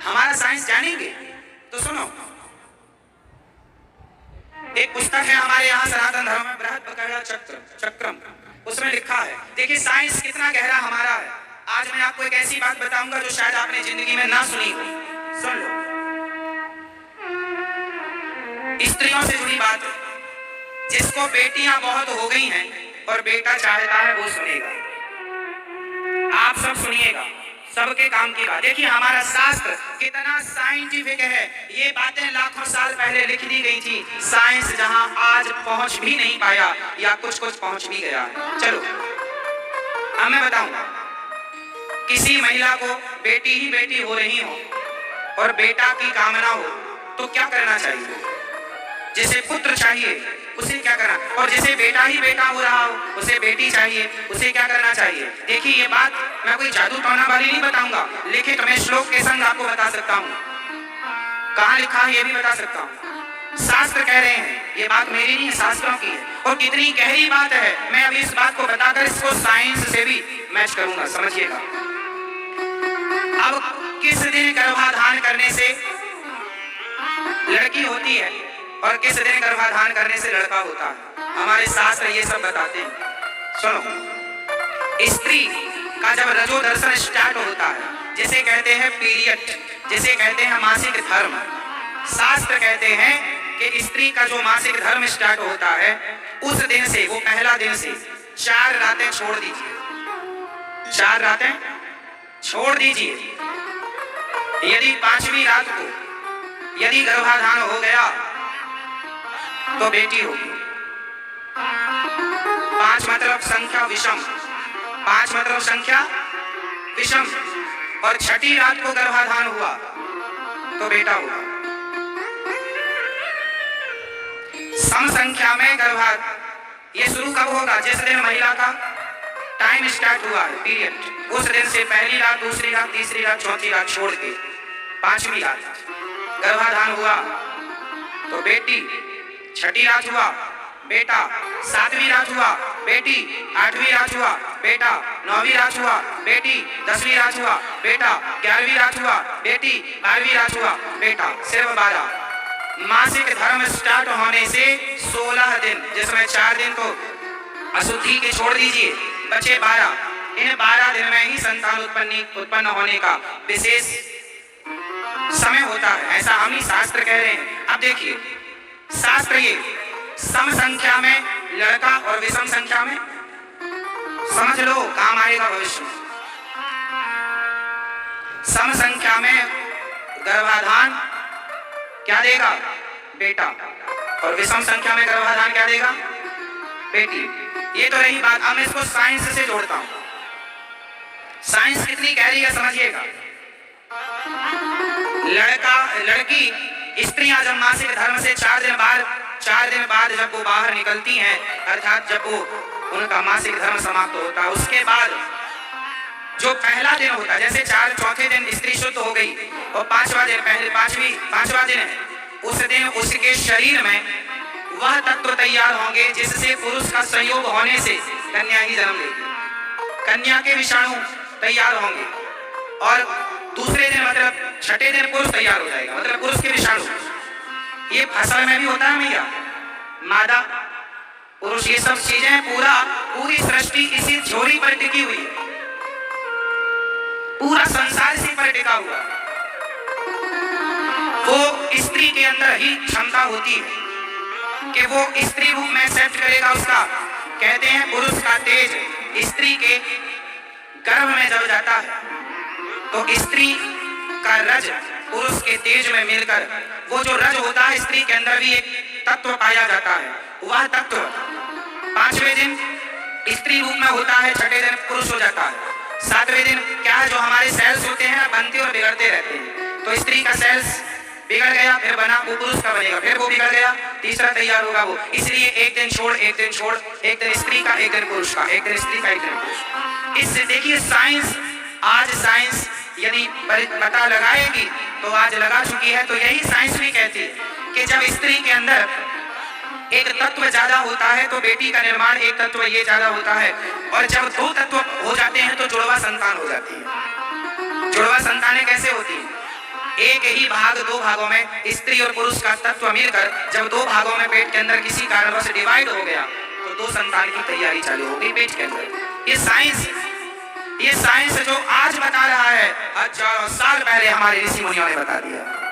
हमारा साइंस जानेंगे तो सुनो, एक पुस्तक है हमारे यहाँ सनातन धर्म में, बृहद चक्रम, उसमें लिखा है, देखिए साइंस कितना गहरा हमारा है। आज मैं आपको एक ऐसी बात बताऊंगा जो शायद आपने जिंदगी में ना सुनी हो, सुन लो। स्त्रियों से जुड़ी बात है, जिसको बेटियां बहुत हो गई हैं और बेटा चाहता है वो सुनेगा, आप सब सुनिएगा, सबके काम की बात। देखिए हमारा शास्त्र कितना साइंटिफिक है, ये बातें लाखों साल पहले लिख दी गई थी। साइंस जहां आज पहुंच भी नहीं पाया या कुछ कुछ पहुंच भी गया है। चलो अब मैं बताऊंगा, किसी महिला को बेटी ही बेटी हो रही हो और बेटा की कामना हो तो क्या करना चाहिए? जिसे पुत्र चाहिए उसे क्या करना, और जिसे बेटा ही बेटा हो रहा हो उसे बेटी चाहिए, उसे क्या करना चाहिए? देखिए ये बात मैं कोई जादू टोना वाली नहीं बताऊंगा, लिखित मैं श्लोक के संग आपको बता सकता हूँ, कहाँ लिखा है ये भी बता सकता हूँ। शास्त्र कह रहे हैं, ये बात मेरी नहीं है, शास्त्रों की है, और कितनी गहरी बात है। मैं अभी इस बात को बताकर इसको साइंस से भी मैच करूंगा, समझिएगा। अब किस दिन गर्भाधान करने से लड़की होती है और किस दिन गर्भाधान करने से लड़का होता है, हमारे शास्त्र ये सब बताते हैं। सुनो, स्त्री का जब रजो दर्शन स्टार्ट होता है, जिसे कहते हैं पीरियड, जिसे कहते हैं मासिक धर्म, शास्त्र कहते हैं कि स्त्री का जो मासिक धर्म स्टार्ट होता है उस दिन से, वो पहला दिन से 4 रातें छोड़ दीजिए, 4 रातें छोड़ दीजिए। यदि 5वीं रात को यदि गर्भाधान हो गया तो बेटी होगी। 5 मतलब संख्या विषम, 5 मतलब संख्या विषम, और 6ठी रात को गर्भाधान हुआ तो बेटा होगा। सम संख्या में गर्भाधान ये शुरू कब होगा? जिस दिन महिला का टाइम स्टार्ट हुआ है, पीरियड, उस दिन से पहली रात, दूसरी रात, तीसरी रात, चौथी रात छोड़ के 5वीं रात गर्भाधान हुआ तो बेटी, 6ठी रात हुआ बेटा, 7वीं रात हुआ बेटी, 8वीं रात हुआ बेटा, 9वीं रात हुआ बेटी, 10वीं रात हुआ बेटा, 11वीं रात हुआ बेटी, 12वीं रात हुआ बेटा, सिर्फ 12। मासिक धर्म स्टार्ट होने से 16 दिन, जिसमें 4 दिन तो अशुद्धि के छोड़ दीजिए, बचे 12। इन 12 दिन में ही संतान उत्पन्न होने का विशेष समय होता है, ऐसा हम ही शास्त्र कह रहे हैं। अब देखिए शास्त्र ये सम संख्या में लड़का और विषम संख्या में, समझ लो काम आएगा भविष्य में। सम संख्या में गर्भाधान क्या देगा? बेटा, और विषम संख्या में गर्भाधान क्या देगा? बेटी। ये तो रही बात। अब मैं इसको साइंस से जोड़ता हूं, साइंस कितनी गहरी है समझिएगा। लड़का लड़की, स्त्रियां जब मासिक धर्म से 4 दिन बाद जब वो बाहर निकलती हैं, अर्थात जब वो उनका मासिक धर्म समाप्त होता है, उसके बाद जो पहला दिन होता है, जैसे चौथे दिन स्त्री शुद्ध हो गई और 5वां दिन, पहले 5वां दिन है, उस दिन उसके शरीर में वह तत्व तैयार होंगे जिससे पुरुष का संयोग होने से कन्या ही जन्म लेगी। कन्या के विषाणु तैयार होंगे और दूसरे दिन मतलब 6ठे दिन पुरुष तैयार हो जाएगा, मतलब पुरुष के विषाणु। ये फसल में भी होता है भैया, मादा पुरुष, ये सब चीजें पूरी सृष्टि इसी झोरी पर टिकी हुई है, पूरा संसार इसी पर टिका हुआ। वो स्त्री के अंदर ही क्षमता होती है कि वो स्त्री रूप में एक्सेप्ट करेगा उसका। कहते हैं पुरुष का तेज स्त्री के गर्भ में जब जाता है तो स्त्री का रज पुरुष के तेज में मिलकर वो जो रज होता है, स्त्री के अंदर भी एक तत्व पाया जाता है। वह तत्व 5वें दिन स्त्री रूप में होता है, 6ठे दिन पुरुष हो जाता है। 7वें दिन क्या है, जो हमारे सेल्स होते हैं बनते और बिगड़ते रहते हैं, तो स्त्री का सेल्स बिगड़ गया, फिर बना, वो पुरुष का बनेगा, फिर वो बिगड़ गया, तीसरा तैयार होगा वो। इसलिए एक दिन छोड़, एक दिन स्त्री का, एक दिन पुरुष का, एक दिन स्त्री का, एक दिन पुरुष। इससे देखिए साइंस, आज साइंस यदि पता लगाएगी तो आज लगा चुकी है। तो यही साइंस भी कहती है कि जब स्त्री के अंदर एक तत्व ज्यादा होता है तो बेटी का निर्माण एक तत्व ये ज्यादा होता है, और जब 2 तत्व हो जाते हैं तो जुड़वा संतान हो जाती है। जुड़वा संतानें कैसे होती है? एक ही भाग दो भागों में, स्त्री और पुरुष का तत्व मिलकर जब दो भागों में पेट के अंदर किसी कारणवश डिवाइड हो गया तो दो संतान की तैयारी चालू हो गई पेट के अंदर। ये साइंस जो आज बता रहा है, हजारों साल पहले हमारे ऋषि मुनियों ने बता दिया।